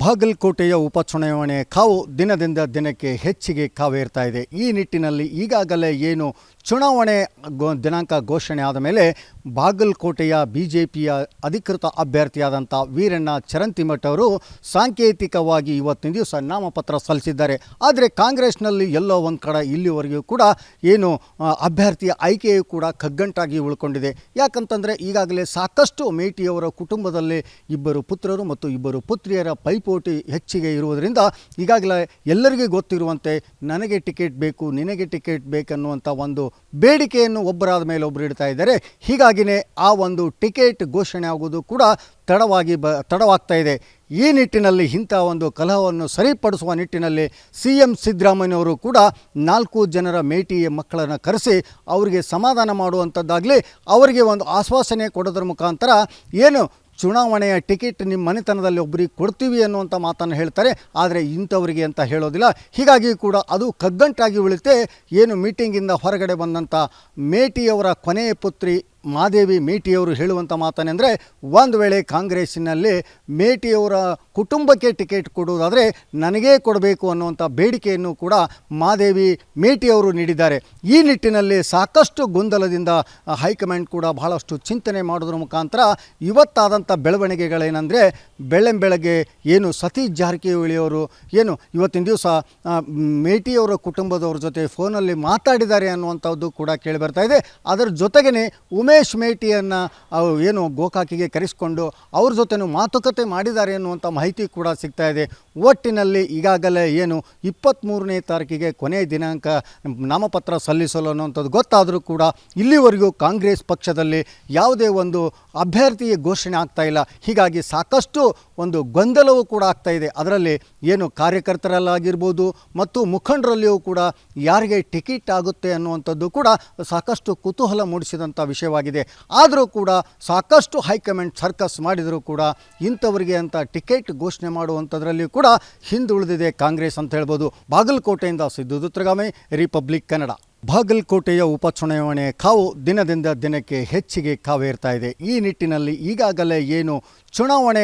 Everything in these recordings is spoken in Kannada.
ಬಾಗಲಕೋಟೆಯ ಉಪಚುನಾವಣೆ ಕಾವು ದಿನದಿಂದ ದಿನಕ್ಕೆ ಹೆಚ್ಚಿಗೆ ಕಾವೇರ್ತಾ ಇದೆ. ಈ ನಿಟ್ಟಿನಲ್ಲಿ ಈಗಾಗಲೇ ಏನು ಚುನಾವಣೆ ದಿನಾಂಕ ಘೋಷಣೆ ಆದ ಮೇಲೆ ಬಾಗಲಕೋಟೆಯ ಬಿಜೆಪಿಯ ಅಧಿಕೃತ ಅಭ್ಯರ್ಥಿಯಾದಂಥ ವೀರಣ್ಣ ಚರಂತಿಮಠ ಅವರು ಸಾಂಕೇತಿಕವಾಗಿ ಇವತ್ತಿನ ದಿವಸ ನಾಮಪತ್ರ ಸಲ್ಲಿಸಿದ್ದಾರೆ. ಆದರೆ ಕಾಂಗ್ರೆಸ್ನಲ್ಲಿ ಎಲ್ಲೋ ಒಂದು ಕಡೆ ಇಲ್ಲಿವರೆಗೂ ಕೂಡ ಏನು ಅಭ್ಯರ್ಥಿಯ ಆಯ್ಕೆಯೂ ಕೂಡ ಕಗ್ಗಂಟಾಗಿ ಉಳ್ಕೊಂಡಿದೆ. ಯಾಕಂತಂದರೆ ಈಗಾಗಲೇ ಸಾಕಷ್ಟು ಮೇಟಿಯವರ ಕುಟುಂಬದಲ್ಲಿ ಇಬ್ಬರು ಪುತ್ರರು ಮತ್ತು ಇಬ್ಬರು ಪುತ್ರಿಯರ ಪೈಪೋಟಿ ಹೆಚ್ಚಿಗೆ ಇರುವುದರಿಂದ ಈಗಾಗಲೇ ಎಲ್ಲರಿಗೂ ಗೊತ್ತಿರುವಂತೆ ನನಗೆ ಟಿಕೆಟ್ ಬೇಕು, ನಿನಗೆ ಟಿಕೆಟ್ ಬೇಕನ್ನುವಂಥ ಒಂದು ಬೇಡಿಕೆಯನ್ನು ಒಬ್ಬರಾದ ಮೇಲೆ ಒಬ್ಬರು ಇಡ್ತಾ ಇದ್ದಾರೆ. ಹೀಗಾಗಿಯೇ ಆ ಒಂದು ಟಿಕೆಟ್ ಘೋಷಣೆ ಆಗುವುದು ಕೂಡ ತಡವಾಗ್ತಾ ಇದೆ. ಈ ನಿಟ್ಟಿನಲ್ಲಿ ಇಂಥ ಒಂದು ಕಲಹವನ್ನು ಸರಿಪಡಿಸುವ ನಿಟ್ಟಿನಲ್ಲಿ CM ಸಿದ್ದರಾಮಯ್ಯವರು ಕೂಡ 4 ಜನರ ಮೇಟಿ ಮಕ್ಕಳನ್ನು ಕರೆಸಿ ಅವರಿಗೆ ಸಮಾಧಾನ ಮಾಡುವಂಥದ್ದಾಗಲಿ, ಅವರಿಗೆ ಒಂದು ಆಶ್ವಾಸನೆ ಕೊಡೋದ್ರ ಮುಖಾಂತರ ಏನು ಚುನಾವಣೆಯ ಟಿಕೆಟ್ ನಿಮ್ಮ ಮನೆತನದಲ್ಲಿ ಒಬ್ಬರಿಗೆ ಕೊಡ್ತೀವಿ ಅನ್ನುವಂಥ ಮಾತನ್ನು ಹೇಳ್ತಾರೆ. ಆದರೆ ಇಂಥವರಿಗೆ ಅಂತ ಹೇಳೋದಿಲ್ಲ. ಹೀಗಾಗಿ ಕೂಡ ಅದು ಕಗ್ಗಂಟಾಗಿ ಉಳಿತೆ. ಏನು ಮೀಟಿಂಗಿಂದ ಹೊರಗಡೆ ಬಂದಂಥ ಮೇಟಿಯವರ ಕೊನೆಯ ಪುತ್ರಿ ಮಾದೇವಿ ಮೇಟಿಯವರು ಹೇಳುವಂಥ ಮಾತನೆಂದರೆ, ಒಂದು ವೇಳೆ ಕಾಂಗ್ರೆಸ್ಸಿನಲ್ಲಿ ಮೇಟಿಯವರ ಕುಟುಂಬಕ್ಕೆ ಟಿಕೆಟ್ ಕೊಡುವುದಾದರೆ ನನಗೇ ಕೊಡಬೇಕು ಅನ್ನುವಂಥ ಬೇಡಿಕೆಯನ್ನು ಕೂಡ ಮಾದೇವಿ ಮೇಟಿಯವರು ನೀಡಿದ್ದಾರೆ. ಈ ನಿಟ್ಟಿನಲ್ಲಿ ಸಾಕಷ್ಟು ಗೊಂದಲದಿಂದ ಹೈಕಮಾಂಡ್ ಕೂಡ ಬಹಳಷ್ಟು ಚಿಂತನೆ ಮಾಡೋದ್ರ ಮುಖಾಂತರ ಇವತ್ತಾದಂಥ ಬೆಳವಣಿಗೆಗಳೇನೆಂದರೆ, ಬೆಳಗ್ಗೆ ಏನು ಸತೀಶ್ ಜಾರಕಿಹೊಳಿಯವರು ಏನು ಇವತ್ತಿನ ದಿವಸ ಮೇಟಿಯವರ ಕುಟುಂಬದವ್ರ ಜೊತೆ ಫೋನಲ್ಲಿ ಮಾತಾಡಿದ್ದಾರೆ ಅನ್ನುವಂಥದ್ದು ಕೂಡ ಕೇಳಿಬರ್ತಾ ಇದೆ. ಅದರ ಜೊತೆಗೇ ಉಮೇಶ್ ಮೇಟಿಯನ್ನು ಏನು ಗೋಕಾಕಿಗೆ ಕರೆಸಿಕೊಂಡು ಅವ್ರ ಜೊತೆನೂ ಮಾತುಕತೆ ಮಾಡಿದ್ದಾರೆ ಅನ್ನುವಂಥ ಮಾಹಿತಿ ಕೂಡ ಸಿಗ್ತಾ ಇದೆ. ಒಟ್ಟಿನಲ್ಲಿ ಈಗಾಗಲೇ ಏನು 23ನೇ ತಾರೀಕಿಗೆ ಕೊನೆಯ ದಿನಾಂಕ ನಾಮಪತ್ರ ಸಲ್ಲಿಸಲು ಅನ್ನುವಂಥದ್ದು ಗೊತ್ತಾದರೂ ಕೂಡ ಇಲ್ಲಿವರೆಗೂ ಕಾಂಗ್ರೆಸ್ ಪಕ್ಷದಲ್ಲಿ ಯಾವುದೇ ಒಂದು ಅಭ್ಯರ್ಥಿ ಘೋಷಣೆ ಆಗ್ತಾ ಇಲ್ಲ. ಹೀಗಾಗಿ ಸಾಕಷ್ಟು ಒಂದು ಗೊಂದಲವೂ ಕೂಡ ಆಗ್ತಾ ಇದೆ. ಅದರಲ್ಲಿ ಏನು ಕಾರ್ಯಕರ್ತರಲ್ಲಾಗಿರ್ಬೋದು ಮತ್ತು ಮುಖಂಡರಲ್ಲಿಯೂ ಕೂಡ ಯಾರಿಗೆ ಟಿಕೆಟ್ ಆಗುತ್ತೆ ಅನ್ನುವಂಥದ್ದು ಕೂಡ ಸಾಕಷ್ಟು ಕುತೂಹಲ ಮೂಡಿಸಿದಂಥ ವಿಷಯವಾಗಿದೆ. ಆದರೂ ಕೂಡ ಸಾಕಷ್ಟು ಹೈಕಮಾಂಡ್ ಸರ್ಕಸ್ ಮಾಡಿದರೂ ಕೂಡ ಇಂಥವರಿಗೆ ಅಂತ ಟಿಕೆಟ್ ಘೋಷಣೆ ಮಾಡುವಂಥದ್ರಲ್ಲಿ ಕೂಡ ಹಿಂದುಳಿದಿದೆ ಕಾಂಗ್ರೆಸ್ ಅಂತ ಹೇಳ್ಬೋದು. ಬಾಗಲಕೋಟೆಯಿಂದ ಸಿದ್ದು ದುತ್ರಗಾಮಿ, ರಿಪಬ್ಲಿಕ್ ಕನ್ನಡ. ಬಾಗಲಕೋಟೆಯ ಉಪಚುನಾವಣೆ ಕಾವು ದಿನದಿಂದ ದಿನಕ್ಕೆ ಹೆಚ್ಚಿಗೆ ಕಾವೇರ್ತಾ ಇದೆ. ಈ ನಿಟ್ಟಿನಲ್ಲಿ ಈಗಾಗಲೇ ಏನು ಚುನಾವಣೆ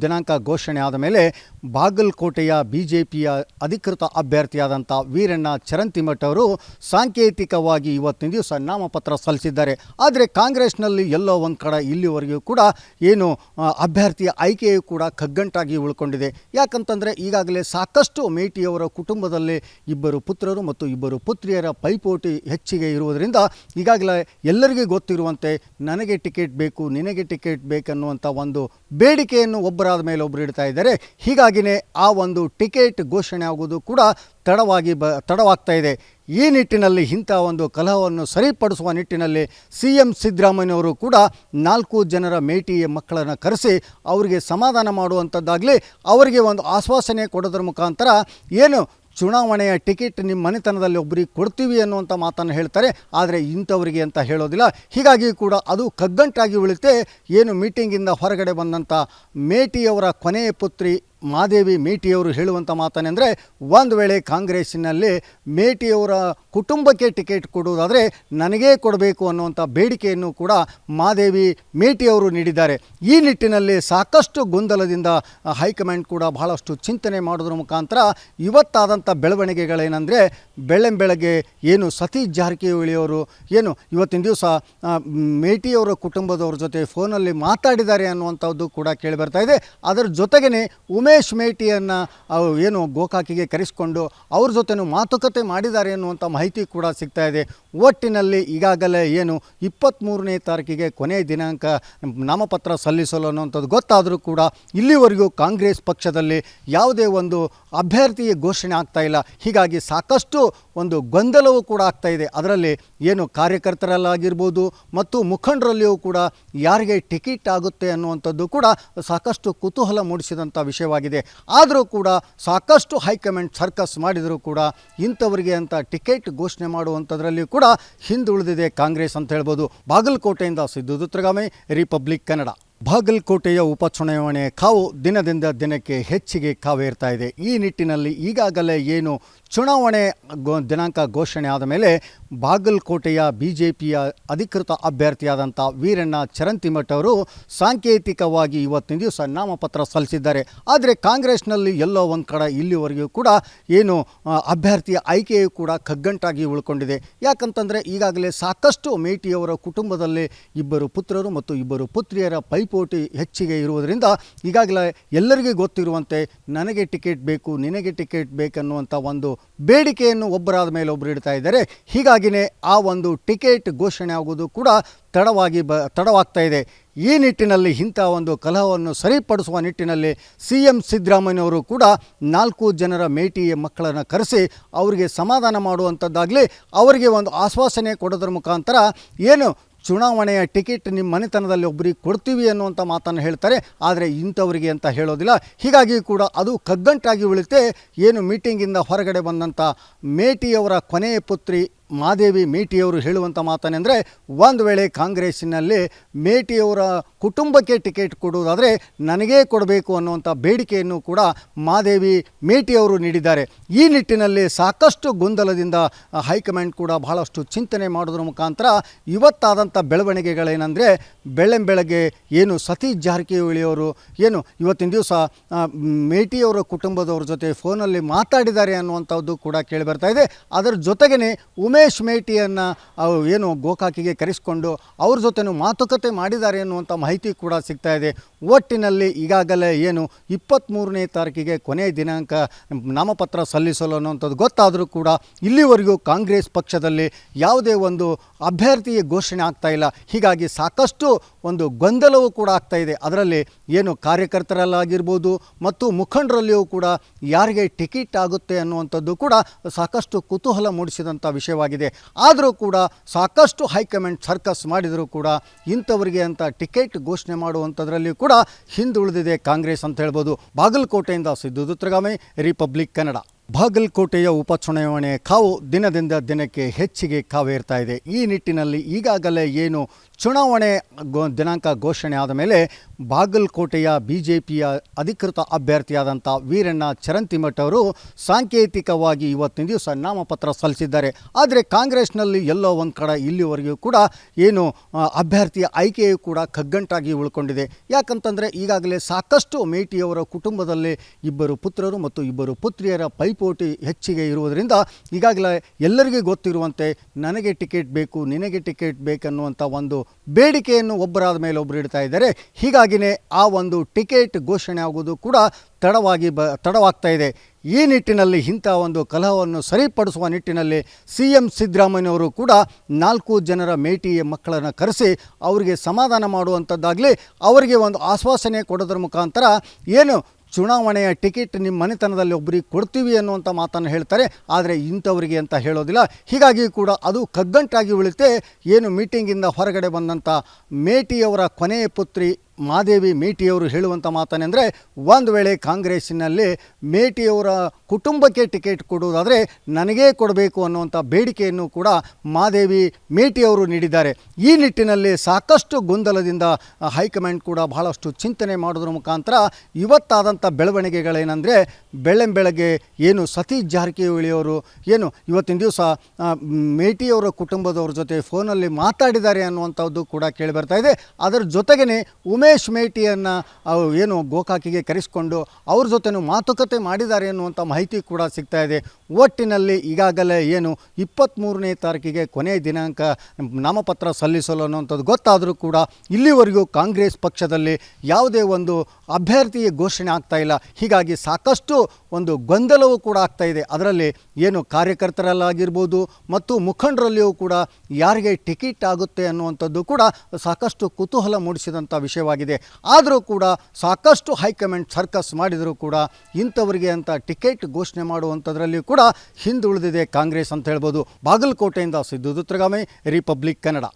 ದಿನಾಂಕ ಘೋಷಣೆ ಆದ ಮೇಲೆ ಬಾಗಲಕೋಟೆಯ ಬಿಜೆಪಿಯ ಅಧಿಕೃತ ಅಭ್ಯರ್ಥಿಯಾದಂಥ ವೀರಣ್ಣ ಚರಂತಿಮಠ ಅವರು ಸಾಂಕೇತಿಕವಾಗಿ ಇವತ್ತಿನ ದಿವಸ ನಾಮಪತ್ರ ಸಲ್ಲಿಸಿದ್ದಾರೆ. ಆದರೆ ಕಾಂಗ್ರೆಸ್ನಲ್ಲಿ ಎಲ್ಲೋ ಒಂದು ಕಡೆ ಇಲ್ಲಿವರೆಗೂ ಕೂಡ ಏನು ಅಭ್ಯರ್ಥಿಯ ಆಯ್ಕೆಯೂ ಕೂಡ ಕಗ್ಗಂಟಾಗಿ ಉಳ್ಕೊಂಡಿದೆ. ಯಾಕಂತಂದರೆ ಈಗಾಗಲೇ ಸಾಕಷ್ಟು ಮೇಟಿಯವರ ಕುಟುಂಬದಲ್ಲಿ ಇಬ್ಬರು ಪುತ್ರರು ಮತ್ತು ಇಬ್ಬರು ಪುತ್ರಿಯರ ಪೈಪೋಟಿ ಹೆಚ್ಚಿಗೆ ಇರುವುದರಿಂದ ಈಗಾಗಲೇ ಎಲ್ಲರಿಗೂ ಗೊತ್ತಿರುವಂತೆ ನನಗೆ ಟಿಕೆಟ್ ಬೇಕು, ನಿನಗೆ ಟಿಕೆಟ್ ಬೇಕನ್ನುವಂಥ ಒಂದು ಬೇಡಿಕೆಯನ್ನು ಒಬ್ಬರಾದ ಮೇಲೆ ಒಬ್ಬರು ಇಡ್ತಾ ಇದ್ದಾರೆ. ಹೀಗಾಗಿಯೇ ಆ ಒಂದು ಟಿಕೆಟ್ ಘೋಷಣೆ ಆಗುವುದು ಕೂಡ ತಡವಾಗ್ತಾ ಇದೆ. ಈ ನಿಟ್ಟಿನಲ್ಲಿ ಇಂಥ ಒಂದು ಕಲಹವನ್ನು ಸರಿಪಡಿಸುವ ನಿಟ್ಟಿನಲ್ಲಿ CM ಸಿದ್ದರಾಮಯ್ಯವರು ಕೂಡ 4 ಜನರ ಮೇಟಿ ಮಕ್ಕಳನ್ನು ಕರೆಸಿ ಅವರಿಗೆ ಸಮಾಧಾನ ಮಾಡುವಂಥದ್ದಾಗಲಿ, ಅವರಿಗೆ ಒಂದು ಆಶ್ವಾಸನೆ ಕೊಡೋದ್ರ ಮುಖಾಂತರ ಏನು ಚುನಾವಣೆಯ ಟಿಕೆಟ್ ನಿಮ್ಮ ಮನೆತನದಲ್ಲಿ ಒಬ್ಬರಿಗೆ ಕೊಡ್ತೀವಿ ಅನ್ನುವಂಥ ಮಾತನ್ನು ಹೇಳ್ತಾರೆ. ಆದರೆ ಇಂಥವರಿಗೆ ಅಂತ ಹೇಳೋದಿಲ್ಲ. ಹೀಗಾಗಿ ಕೂಡ ಅದು ಕಗ್ಗಂಟಾಗಿ ಉಳಿತೆ. ಏನು ಮೀಟಿಂಗಿಂದ ಹೊರಗಡೆ ಬಂದಂಥ ಮೇಟಿಯವರ ಕೊನೆಯ ಪುತ್ರಿ ಮಾದೇವಿ ಮೇಟಿಯವರು ಹೇಳುವಂಥ ಮಾತನೆಂದರೆ, ಒಂದು ವೇಳೆ ಕಾಂಗ್ರೆಸ್ಸಿನಲ್ಲಿ ಮೇಟಿಯವರ ಕುಟುಂಬಕ್ಕೆ ಟಿಕೆಟ್ ಕೊಡುವುದಾದರೆ ನನಗೇ ಕೊಡಬೇಕು ಅನ್ನುವಂಥ ಬೇಡಿಕೆಯನ್ನು ಕೂಡ ಮಾದೇವಿ ಮೇಟಿಯವರು ನೀಡಿದ್ದಾರೆ. ಈ ನಿಟ್ಟಿನಲ್ಲಿ ಸಾಕಷ್ಟು ಗೊಂದಲದಿಂದ ಹೈಕಮಾಂಡ್ ಕೂಡ ಬಹಳಷ್ಟು ಚಿಂತನೆ ಮಾಡೋದ್ರ ಮುಖಾಂತರ ಇವತ್ತಾದಂಥ ಬೆಳವಣಿಗೆಗಳೇನೆಂದರೆ, ಬೆಳಗ್ಗೆ ಏನು ಸತೀಶ್ ಜಾರಕಿಹೊಳಿಯವರು ಏನು ಇವತ್ತಿನ ದಿವಸ ಮೇಟಿಯವರ ಕುಟುಂಬದವ್ರ ಜೊತೆ ಫೋನಲ್ಲಿ ಮಾತಾಡಿದ್ದಾರೆ ಅನ್ನುವಂಥದ್ದು ಕೂಡ ಕೇಳಿಬರ್ತಾ ಇದೆ. ಅದರ ಜೊತೆಗೇ ಉಮೇಶ್ ಮೇಟಿಯನ್ನು ಏನು ಗೋಕಾಕಿಗೆ ಕರೆಸಿಕೊಂಡು ಅವ್ರ ಜೊತೆನೂ ಮಾತುಕತೆ ಮಾಡಿದ್ದಾರೆ ಅನ್ನುವಂಥ ಮಾಹಿತಿ ಕೂಡ ಸಿಗ್ತಾ ಇದೆ. ಒಟ್ಟಿನಲ್ಲಿ ಈಗಾಗಲೇ ಏನು 23ನೇ ತಾರೀಕಿಗೆ ಕೊನೆಯ ದಿನಾಂಕ ನಾಮಪತ್ರ ಸಲ್ಲಿಸಲು ಅನ್ನುವಂಥದ್ದು ಗೊತ್ತಾದರೂ ಕೂಡ ಇಲ್ಲಿವರೆಗೂ ಕಾಂಗ್ರೆಸ್ ಪಕ್ಷದಲ್ಲಿ ಯಾವುದೇ ಒಂದು ಅಭ್ಯರ್ಥಿ ಘೋಷಣೆ ಆಗ್ತಾ ಇಲ್ಲ. ಹೀಗಾಗಿ ಸಾಕಷ್ಟು ಒಂದು ಗೊಂದಲವೂ ಕೂಡ ಆಗ್ತಾ ಇದೆ. ಅದರಲ್ಲಿ ಏನು ಕಾರ್ಯಕರ್ತರಲ್ಲಾಗಿರ್ಬೋದು ಮತ್ತು ಮುಖಂಡರಲ್ಲಿಯೂ ಕೂಡ ಯಾರಿಗೆ ಟಿಕೆಟ್ ಆಗುತ್ತೆ ಅನ್ನುವಂಥದ್ದು ಕೂಡ ಸಾಕಷ್ಟು ಕುತೂಹಲ ಮೂಡಿಸಿದಂಥ ವಿಷಯವಾಗಿದೆ. ಆದರೂ ಕೂಡ ಸಾಕಷ್ಟು ಹೈಕಮಾಂಡ್ ಸರ್ಕಸ್ ಮಾಡಿದರೂ ಕೂಡ ಇಂಥವರಿಗೆ ಅಂತ ಟಿಕೆಟ್ ಘೋಷಣೆ ಮಾಡುವಂಥದ್ರಲ್ಲಿ ಕೂಡ ಹಿಂದುಳಿದಿದೆ ಕಾಂಗ್ರೆಸ್ ಅಂತ ಹೇಳ್ಬೋದು. ಬಾಗಲಕೋಟೆಯಿಂದ ಸಿದ್ದು ದುತ್ರಗಾಮಿ, ರಿಪಬ್ಲಿಕ್ ಕನ್ನಡ. ಬಾಗಲಕೋಟೆಯ ಉಪಚುನಾವಣೆ ಕಾವು ದಿನದಿಂದ ದಿನಕ್ಕೆ ಹೆಚ್ಚಿಗೆ ಕಾವೇರ್ತಾ ಇದೆ. ಈ ನಿಟ್ಟಿನಲ್ಲಿ ಈಗಾಗಲೇ ಏನು ಚುನಾವಣೆ ದಿನಾಂಕ ಘೋಷಣೆ ಆದ ಮೇಲೆ ಬಾಗಲಕೋಟೆಯ BJPಯ ಅಧಿಕೃತ ಅಭ್ಯರ್ಥಿಯಾದಂಥ ವೀರಣ್ಣ ಚರಂತಿಮಠ ಅವರು ಸಾಂಕೇತಿಕವಾಗಿ ಇವತ್ತಿನ ದಿವಸ ನಾಮಪತ್ರ ಸಲ್ಲಿಸಿದ್ದಾರೆ. ಆದರೆ ಕಾಂಗ್ರೆಸ್ನಲ್ಲಿ ಎಲ್ಲೋ ಒಂದು ಕಡೆ ಇಲ್ಲಿವರೆಗೂ ಕೂಡ ಏನು ಅಭ್ಯರ್ಥಿಯ ಆಯ್ಕೆಯೂ ಕೂಡ ಕಗ್ಗಂಟಾಗಿ ಉಳ್ಕೊಂಡಿದೆ. ಯಾಕಂತಂದರೆ ಈಗಾಗಲೇ ಸಾಕಷ್ಟು ಮೇಟಿಯವರ ಕುಟುಂಬದಲ್ಲಿ ಇಬ್ಬರು ಪುತ್ರರು ಮತ್ತು ಇಬ್ಬರು ಪುತ್ರಿಯರ ಪೈಪೋಟಿ ಹೆಚ್ಚಿಗೆ ಇರುವುದರಿಂದ ಈಗಾಗಲೇ ಎಲ್ಲರಿಗೂ ಗೊತ್ತಿರುವಂತೆ ನನಗೆ ಟಿಕೆಟ್ ಬೇಕು, ನಿನಗೆ ಟಿಕೆಟ್ ಬೇಕನ್ನುವಂಥ ಒಂದು ಬೇಡಿಕೆಯನ್ನು ಒಬ್ಬರಾದ ಮೇಲೆ ಒಬ್ಬರು ಇಡ್ತಾ ಇದ್ದಾರೆ. ಹೀಗಾಗಿಯೇ ಆ ಒಂದು ಟಿಕೆಟ್ ಘೋಷಣೆ ಆಗುವುದು ಕೂಡ ತಡವಾಗ್ತಾ ಇದೆ. ಈ ನಿಟ್ಟಿನಲ್ಲಿ ಇಂಥ ಒಂದು ಕಲಹವನ್ನು ಸರಿಪಡಿಸುವ ನಿಟ್ಟಿನಲ್ಲಿ CM ಸಿದ್ದರಾಮಯ್ಯನವರು ಕೂಡ 4 ಜನರ ಮೇಟಿ ಮಕ್ಕಳನ್ನು ಕರೆಸಿ ಅವರಿಗೆ ಸಮಾಧಾನ ಮಾಡುವಂಥದ್ದಾಗಲಿ, ಅವರಿಗೆ ಒಂದು ಆಶ್ವಾಸನೆ ಕೊಡೋದ್ರ ಮುಖಾಂತರ ಏನು ಚುನಾವಣೆಯ ಟಿಕೆಟ್ ನಿಮ್ಮ ಮನೆತನದಲ್ಲಿ ಒಬ್ಬರಿಗೆ ಕೊಡ್ತೀವಿ ಅನ್ನುವಂಥ ಮಾತನ್ನು ಹೇಳ್ತಾರೆ. ಆದರೆ ಇಂಥವರಿಗೆ ಅಂತ ಹೇಳೋದಿಲ್ಲ. ಹೀಗಾಗಿ ಕೂಡ ಅದು ಕಗ್ಗಂಟಾಗಿ ಉಳಿತೆ. ಏನು ಮೀಟಿಂಗಿಂದ ಹೊರಗಡೆ ಬಂದಂಥ ಮೇಟಿಯವರ ಕೊನೆಯ ಪುತ್ರಿ ಮಾದೇವಿ ಮೇಟಿಯವರು ಹೇಳುವಂಥ ಮಾತನೆಂದರೆ, ಒಂದು ವೇಳೆ ಕಾಂಗ್ರೆಸ್ಸಿನಲ್ಲಿ ಮೇಟಿಯವರ ಕುಟುಂಬಕ್ಕೆ ಟಿಕೆಟ್ ಕೊಡುವುದಾದರೆ ನನಗೇ ಕೊಡಬೇಕು ಅನ್ನುವಂಥ ಬೇಡಿಕೆಯನ್ನು ಕೂಡ ಮಾದೇವಿ ಮೇಟಿಯವರು ನೀಡಿದ್ದಾರೆ. ಈ ನಿಟ್ಟಿನಲ್ಲಿ ಸಾಕಷ್ಟು ಗೊಂದಲದಿಂದ ಹೈಕಮಾಂಡ್ ಕೂಡ ಬಹಳಷ್ಟು ಚಿಂತನೆ ಮಾಡೋದ್ರ ಮುಖಾಂತರ ಇವತ್ತಾದಂಥ ಬೆಳವಣಿಗೆಗಳೇನೆಂದರೆ, ಬೆಳಗ್ಗೆ ಏನು ಸತೀಶ್ ಜಾರಕಿಹೊಳಿಯವರು ಏನು ಇವತ್ತಿನ ದಿವಸ ಮೇಟಿಯವರ ಕುಟುಂಬದವ್ರ ಜೊತೆ ಫೋನಲ್ಲಿ ಮಾತಾಡಿದ್ದಾರೆ ಅನ್ನುವಂಥದ್ದು ಕೂಡ ಕೇಳಿಬರ್ತಾ ಇದೆ. ಅದರ ಜೊತೆಗೇ ಉಮೇಶ್ ಮೇಟಿಯನ್ನು ಏನು ಗೋಕಾಕಿಗೆ ಕರೆಸಿಕೊಂಡು ಅವ್ರ ಜೊತೆನೂ ಮಾತುಕತೆ ಮಾಡಿದ್ದಾರೆ ಅನ್ನುವಂಥ ಮಾಹಿತಿ ಕೂಡ ಸಿಗ್ತಾ ಇದೆ. ಒಟ್ಟಿನಲ್ಲಿ ಈಗಾಗಲೇ ಏನು 23ನೇ ತಾರೀಕಿಗೆ ಕೊನೆಯ ದಿನಾಂಕ ನಾಮಪತ್ರ ಸಲ್ಲಿಸಲು ಅನ್ನುವಂಥದ್ದು ಗೊತ್ತಾದರೂ ಕೂಡ ಇಲ್ಲಿವರೆಗೂ ಕಾಂಗ್ರೆಸ್ ಪಕ್ಷದಲ್ಲಿ ಯಾವುದೇ ಒಂದು ಅಭ್ಯರ್ಥಿ ಘೋಷಣೆ ಆಗ್ತಾ ಇಲ್ಲ. ಹೀಗಾಗಿ ಸಾಕಷ್ಟು ಒಂದು ಗೊಂದಲವೂ ಕೂಡ ಆಗ್ತಾ ಇದೆ. ಅದರಲ್ಲಿ ಏನು ಕಾರ್ಯಕರ್ತರಲ್ಲಾಗಿರ್ಬೋದು ಮತ್ತು ಮುಖಂಡರಲ್ಲಿಯೂ ಕೂಡ ಯಾರಿಗೆ ಟಿಕೆಟ್ ಆಗುತ್ತೆ ಅನ್ನುವಂಥದ್ದು ಕೂಡ ಸಾಕಷ್ಟು ಕುತೂಹಲ ಮೂಡಿಸಿದಂಥ ವಿಷಯವಾಗಿದೆ. ಆದರೂ ಕೂಡ ಸಾಕಷ್ಟು ಹೈಕಮಾಂಡ್ ಸರ್ಕಸ್ ಮಾಡಿದರೂ ಕೂಡ ಇಂಥವರಿಗೆ ಅಂತ ಟಿಕೆಟ್ ಘೋಷಣೆ ಮಾಡುವಂಥದ್ರಲ್ಲಿ ಕೂಡ ಹಿಂದುಳಿದಿದೆ ಕಾಂಗ್ರೆಸ್ ಅಂತ ಹೇಳ್ಬೋದು. ಬಾಗಲಕೋಟೆಯಿಂದ ಸಿದ್ದು ದುತ್ರಗಾಮಿ, ರಿಪಬ್ಲಿಕ್ ಕನ್ನಡ. ಬಾಗಲಕೋಟೆಯ ಉಪಚುನಾವಣೆ ಕಾವು ದಿನದಿಂದ ದಿನಕ್ಕೆ ಹೆಚ್ಚಿಗೆ ಕಾವೇರ್ತಾ ಇದೆ. ಈ ನಿಟ್ಟಿನಲ್ಲಿ ಈಗಾಗಲೇ ಏನು ಚುನಾವಣೆ ದಿನಾಂಕ ಘೋಷಣೆ ಆದ ಮೇಲೆ ಬಾಗಲಕೋಟೆಯ BJPಯ ಅಧಿಕೃತ ಅಭ್ಯರ್ಥಿಯಾದಂಥ ವೀರಣ್ಣ ಚರಂತಿಮಠ ಅವರು ಸಾಂಕೇತಿಕವಾಗಿ ಇವತ್ತಿನ ದಿವಸ ನಾಮಪತ್ರ ಸಲ್ಲಿಸಿದ್ದಾರೆ. ಆದರೆ ಕಾಂಗ್ರೆಸ್ನಲ್ಲಿ ಎಲ್ಲೋ ಒಂದು ಕಡೆ ಇಲ್ಲಿವರೆಗೂ ಕೂಡ ಏನು ಅಭ್ಯರ್ಥಿಯ ಆಯ್ಕೆಯೂ ಕೂಡ ಕಗ್ಗಂಟಾಗಿ ಉಳ್ಕೊಂಡಿದೆ. ಯಾಕಂತಂದರೆ ಈಗಾಗಲೇ ಸಾಕಷ್ಟು ಮೇಟಿಯವರ ಕುಟುಂಬದಲ್ಲಿ ಇಬ್ಬರು ಪುತ್ರರು ಮತ್ತು ಇಬ್ಬರು ಪುತ್ರಿಯರ ಪೈಪೋಟಿ ಹೆಚ್ಚಿಗೆ ಇರುವುದರಿಂದ ಈಗಾಗಲೇ ಎಲ್ಲರಿಗೂ ಗೊತ್ತಿರುವಂತೆ ನನಗೆ ಟಿಕೆಟ್ ಬೇಕು, ನಿನಗೆ ಟಿಕೆಟ್ ಬೇಕನ್ನುವಂಥ ಒಂದು ಬೇಡಿಕೆಯನ್ನು ಒಬ್ಬರಾದ ಮೇಲೆ ಒಬ್ಬರು ಇಡ್ತಾ ಇದ್ದಾರೆ. ಹೀಗಾಗಿಯೇ ಆ ಒಂದು ಟಿಕೆಟ್ ಘೋಷಣೆ ಆಗುವುದು ಕೂಡ ತಡವಾಗ್ತಾ ಇದೆ. ಈ ನಿಟ್ಟಿನಲ್ಲಿ ಇಂಥ ಒಂದು ಕಲಹವನ್ನು ಸರಿಪಡಿಸುವ ನಿಟ್ಟಿನಲ್ಲಿ CM ಸಿದ್ದರಾಮಯ್ಯನವರು ಕೂಡ 4 ಜನರ ಮೇಟಿ ಮಕ್ಕಳನ್ನು ಕರೆಸಿ ಅವರಿಗೆ ಸಮಾಧಾನ ಮಾಡುವಂಥದ್ದಾಗಲಿ, ಅವರಿಗೆ ಒಂದು ಆಶ್ವಾಸನೆ ಕೊಡೋದ್ರ ಮುಖಾಂತರ ಏನು ಚುನಾವಣೆಯ ಟಿಕೆಟ್ ನಿಮ್ಮ ಮನೆತನದಲ್ಲಿ ಒಬ್ಬರಿಗೆ ಕೊಡ್ತೀವಿ ಅನ್ನುವಂಥ ಮಾತನ್ನು ಹೇಳ್ತಾರೆ. ಆದರೆ ಇಂಥವರಿಗೆ ಅಂತ ಹೇಳೋದಿಲ್ಲ. ಹೀಗಾಗಿ ಕೂಡ ಅದು ಕಗ್ಗಂಟಾಗಿ ಉಳಿತೆ. ಏನು ಮೀಟಿಂಗಿಂದ ಹೊರಗಡೆ ಬಂದಂಥ ಮೇಟಿಯವರ ಕೊನೆಯ ಪುತ್ರಿ ಮಾದೇವಿ ಮೇಟಿಯವರು ಹೇಳುವಂಥ ಮಾತನೆಂದರೆ, ಒಂದು ವೇಳೆ ಕಾಂಗ್ರೆಸ್ಸಿನಲ್ಲಿ ಮೇಟಿಯವರ ಕುಟುಂಬಕ್ಕೆ ಟಿಕೆಟ್ ಕೊಡುವುದಾದರೆ ನನಗೇ ಕೊಡಬೇಕು ಅನ್ನುವಂಥ ಬೇಡಿಕೆಯನ್ನು ಕೂಡ ಮಾದೇವಿ ಮೇಟಿಯವರು ನೀಡಿದ್ದಾರೆ. ಈ ನಿಟ್ಟಿನಲ್ಲಿ ಸಾಕಷ್ಟು ಗೊಂದಲದಿಂದ ಹೈಕಮಾಂಡ್ ಕೂಡ ಬಹಳಷ್ಟು ಚಿಂತನೆ ಮಾಡೋದ್ರ ಮುಖಾಂತರ ಇವತ್ತಾದಂಥ ಬೆಳವಣಿಗೆಗಳೇನೆಂದರೆ, ಬೆಳಗ್ಗೆ ಏನು ಸತೀಶ್ ಜಾರಕಿಹೊಳಿಯವರು ಏನು ಇವತ್ತಿನ ದಿವಸ ಮೇಟಿಯವರ ಕುಟುಂಬದವ್ರ ಜೊತೆ ಫೋನಲ್ಲಿ ಮಾತಾಡಿದ್ದಾರೆ ಅನ್ನುವಂಥದ್ದು ಕೂಡ ಕೇಳಿಬರ್ತಾ ಇದೆ. ಅದರ ಜೊತೆಗೇ ಉಮೇಶ್ ಮೇಟಿಯನ್ನು ಏನು ಗೋಕಾಕಿಗೆ ಕರೆಸಿಕೊಂಡು ಅವ್ರ ಜೊತೆನೂ ಮಾತುಕತೆ ಮಾಡಿದ್ದಾರೆ ಅನ್ನುವಂಥ ಮಾಹಿತಿ ಕೂಡ ಸಿಗ್ತಾ ಇದೆ. ಒಟ್ಟಿನಲ್ಲಿ ಈಗಾಗಲೇ ಏನು 23ನೇ ತಾರೀಕಿಗೆ ಕೊನೆಯ ದಿನಾಂಕ ನಾಮಪತ್ರ ಸಲ್ಲಿಸಲು ಅನ್ನುವಂಥದ್ದು ಗೊತ್ತಾದರೂ ಕೂಡ ಇಲ್ಲಿವರೆಗೂ ಕಾಂಗ್ರೆಸ್ ಪಕ್ಷದಲ್ಲಿ ಯಾವುದೇ ಒಂದು ಅಭ್ಯರ್ಥಿ ಘೋಷಣೆ ಆಗ್ತಾ ಇಲ್ಲ. ಹೀಗಾಗಿ ಸಾಕಷ್ಟು ಒಂದು ಗೊಂದಲವೂ ಕೂಡ ಆಗ್ತಾ ಇದೆ. ಅದರಲ್ಲಿ ಏನು ಕಾರ್ಯಕರ್ತರಲ್ಲಾಗಿರ್ಬೋದು ಮತ್ತು ಮುಖಂಡರಲ್ಲಿಯೂ ಕೂಡ ಯಾರಿಗೆ ಟಿಕೆಟ್ ಆಗುತ್ತೆ ಅನ್ನುವಂಥದ್ದು ಕೂಡ ಸಾಕಷ್ಟು ಕುತೂಹಲ ಮೂಡಿಸಿದಂಥ ವಿಷಯವಾಗಿದೆ. ಆದರೂ ಕೂಡ ಸಾಕಷ್ಟು ಹೈಕಮಾಂಡ್ ಸರ್ಕಸ್ ಮಾಡಿದರೂ ಕೂಡ ಇಂಥವರಿಗೆ ಅಂತ ಟಿಕೆಟ್ ಘೋಷಣೆ ಮಾಡುವಂಥದ್ರಲ್ಲಿ ಕೂಡ ಹಿಂದುಳಿದಿದೆ ಕಾಂಗ್ರೆಸ್ ಅಂತ ಹೇಳ್ಬೋದು. ಬಾಗಲಕೋಟೆಯಿಂದ ಸಿದ್ದು ದುತ್ರಗಾಮಿ, ರಿಪಬ್ಲಿಕ್ ಕನ್ನಡ.